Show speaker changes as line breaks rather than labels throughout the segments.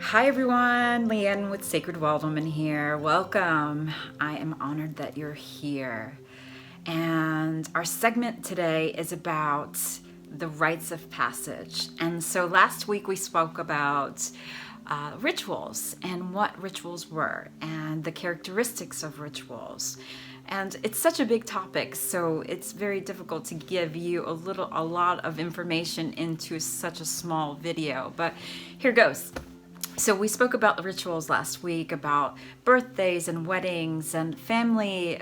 Hi everyone, Leanne with Sacred Wild Woman here. Welcome. I am honored that you're here. And our segment today is about the rites of passage. And so last week we spoke about rituals and what rituals were and the characteristics of rituals. And it's such a big topic, so it's very difficult to give you a lot of information into such a small video. But here goes. So we spoke about the rituals last week, about birthdays and weddings and family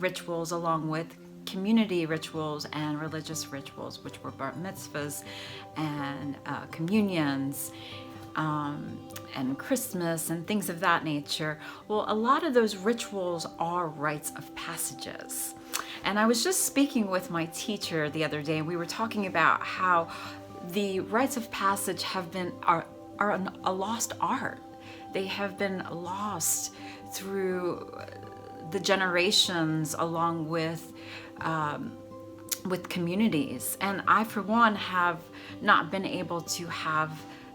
rituals, along with community rituals and religious rituals, which were bar mitzvahs and communions and Christmas and things of that nature. Well, a lot of those rituals are rites of passages. And I was just speaking with my teacher the other day, and we were talking about how the rites of passage are a lost art. They have been lost through the generations, along with communities. And I, for one, have not been able to have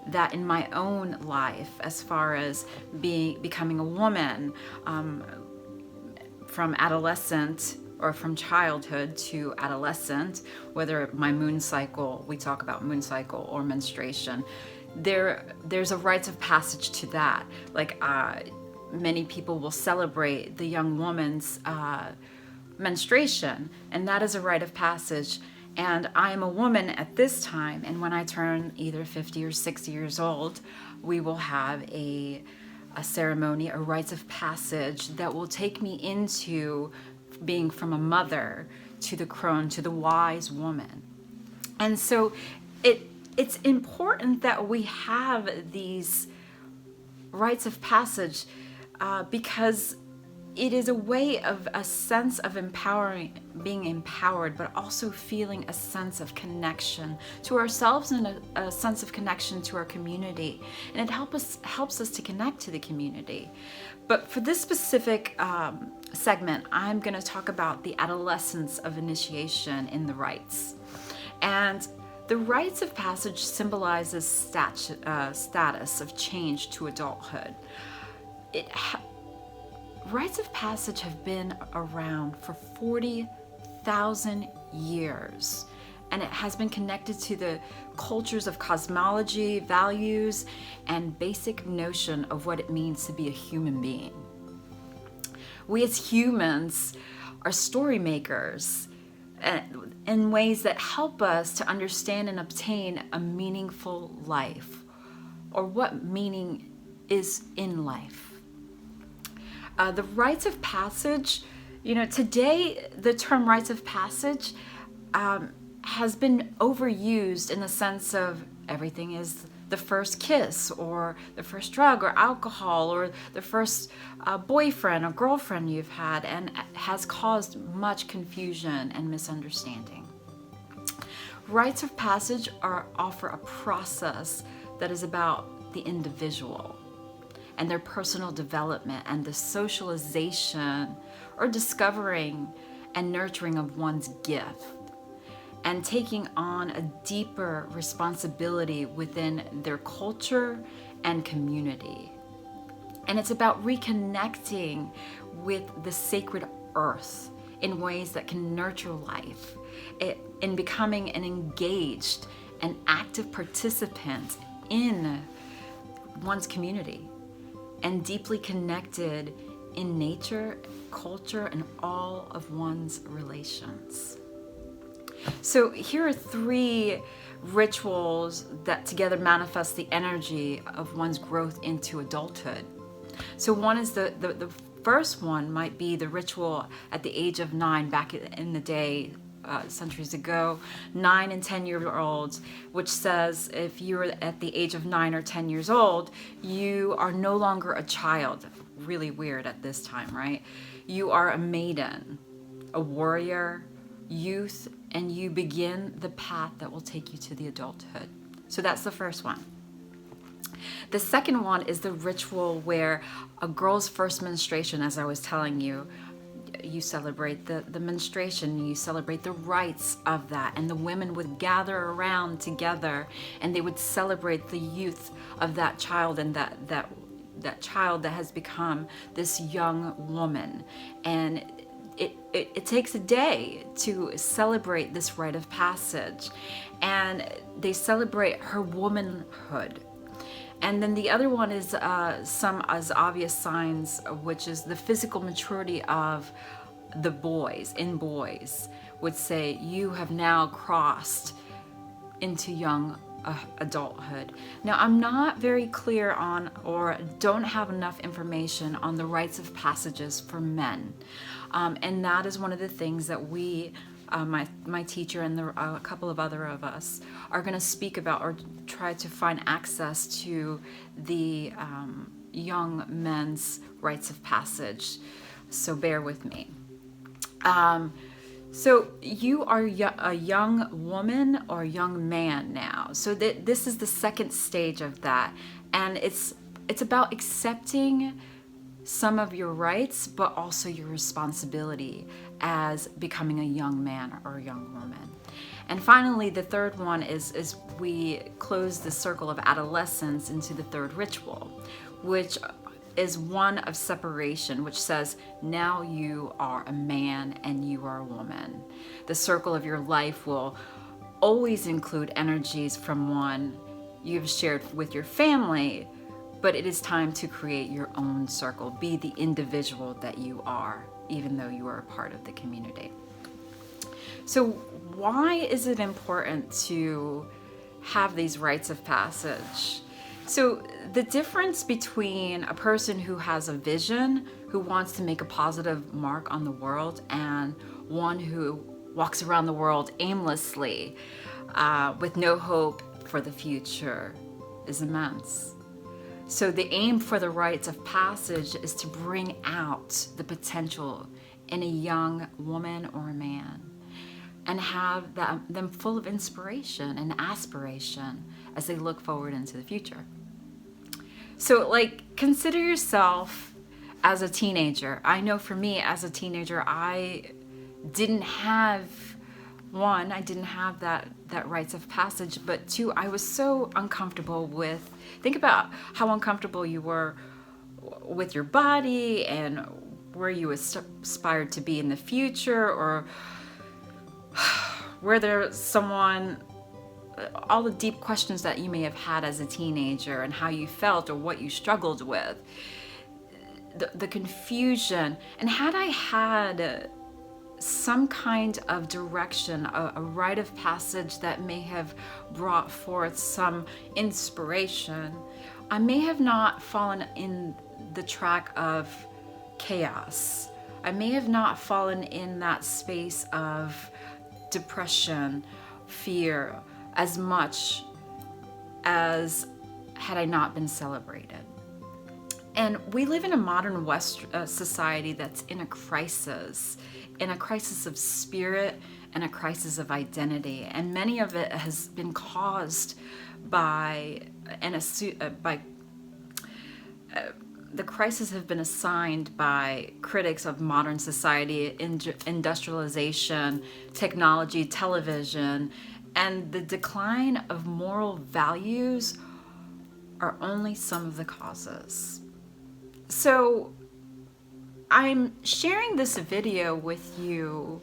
that in my own life, as far as becoming a woman, from adolescent or from childhood to adolescent, whether my moon cycle, we talk about moon cycle, or menstruation. There's a rites of passage to that. Like many people will celebrate the young woman's menstruation, and that is a rite of passage. And I am a woman at this time, and when I turn either 50 or 60 years old, we will have a ceremony, a rites of passage that will take me into being from a mother to the crone, to the wise woman. And so it's important that we have these rites of passage because it is a way of a sense of being empowered, but also feeling a sense of connection to ourselves and a sense of connection to our community. And it helps us to connect to the community. But for this specific segment, I'm going to talk about the adolescence of initiation in the rites. And the rites of passage symbolizes status of change to adulthood. Rites of passage have been around for 40,000 years, and it has been connected to the cultures of cosmology, values, and basic notion of what it means to be a human being. We as humans are story makers in ways that help us to understand and obtain a meaningful life, or what meaning is in life. The rites of passage, today the term rites of passage has been overused in the sense of everything is the first kiss, or the first drug or alcohol, or the first boyfriend or girlfriend you've had, and has caused much confusion and misunderstanding. Rites of passage offer a process that is about the individual and their personal development and the socialization or discovering and nurturing of one's gift, and taking on a deeper responsibility within their culture and community. And it's about reconnecting with the sacred earth in ways that can nurture life, in becoming an engaged and active participant in one's community, and deeply connected in nature, culture, and all of one's relations. So here are 3 rituals that together manifest the energy of one's growth into adulthood. So one is the first one might be the ritual at the age of 9, back in the day, centuries ago, 9 and 10-year-olds, which says if you're at the age of 9 or 10 years old, you are no longer a child. Really weird at this time, right? You are a maiden, a warrior, youth, and you begin the path that will take you to the adulthood. So that's the first one. The second one is the ritual where a girl's first menstruation, as I was telling you, you celebrate the menstruation, you celebrate the rites of that, and the women would gather around together and they would celebrate the youth of that child, and that child that has become this young woman. And it takes a day to celebrate this rite of passage, and they celebrate her womanhood. And then the other one is some as obvious signs, which is the physical maturity of the boys. In boys would say, you have now crossed into young adulthood. Now, I'm not very clear on, or don't have enough information on, the rites of passages for men. And that is one of the things that we, my teacher and a couple of other of us, are going to speak about, or try to find access to the young men's rites of passage. So bear with me. So you are a young woman or young man now. So this is the second stage of that. And it's about accepting some of your rights, but also your responsibility as becoming a young man or a young woman. And finally, the third one is we close the circle of adolescence into the third ritual, which is one of separation, which says, now you are a man and you are a woman. The circle of your life will always include energies from one you've shared with your family, but it is time to create your own circle. Be the individual that you are, even though you are a part of the community. So why is it important to have these rites of passage? So the difference between a person who has a vision, who wants to make a positive mark on the world, and one who walks around the world aimlessly with no hope for the future is immense. So the aim for the rites of passage is to bring out the potential in a young woman or a man, and have them full of inspiration and aspiration as they look forward into the future. So, like, consider yourself as a teenager. I know for me as a teenager, I didn't have that rites of passage, but two, I was so uncomfortable with, think about how uncomfortable you were with your body and where you aspired to be in the future, or were there someone, all the deep questions that you may have had as a teenager and how you felt or what you struggled with, the confusion. And had I had some kind of direction, a rite of passage that may have brought forth some inspiration, I may have not fallen in the track of chaos. I may have not fallen in that space of depression, fear, as much as had I not been celebrated. And we live in a modern West society that's in a crisis of spirit and a crisis of identity. And many of it has been caused by the crisis have been assigned by critics of modern society, industrialization, technology, television, and the decline of moral values are only some of the causes. So I'm sharing this video with you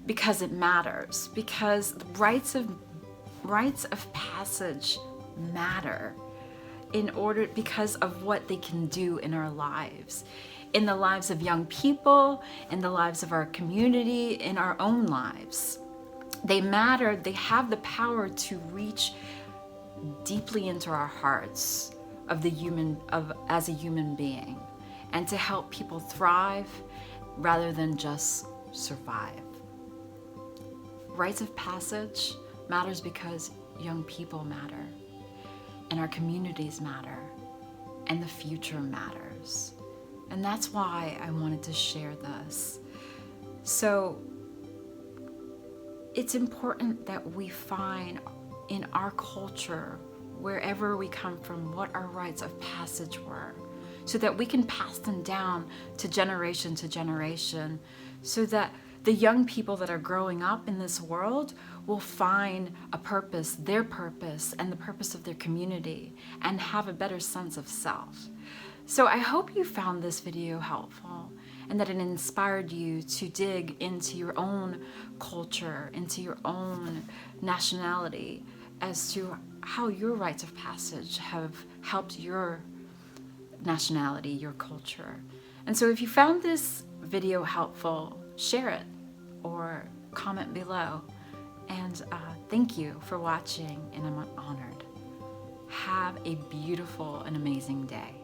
because it matters, because rites of passage matter because of what they can do in our lives, in the lives of young people, in the lives of our community, in our own lives. They matter. They have the power to reach deeply into our hearts as a human being, and to help people thrive rather than just survive. Rites of passage matters because young people matter, and our communities matter, and the future matters. And that's why I wanted to share this. So it's important that we find in our culture, wherever we come from, what our rites of passage were, so that we can pass them down to generation, so that the young people that are growing up in this world will find a purpose, their purpose, and the purpose of their community, and have a better sense of self. So I hope you found this video helpful and that it inspired you to dig into your own culture, into your own nationality, as to how your rites of passage have helped your nationality, your culture. And so if you found this video helpful, share it or comment below. And thank you for watching, and I'm honored. Have a beautiful and amazing day.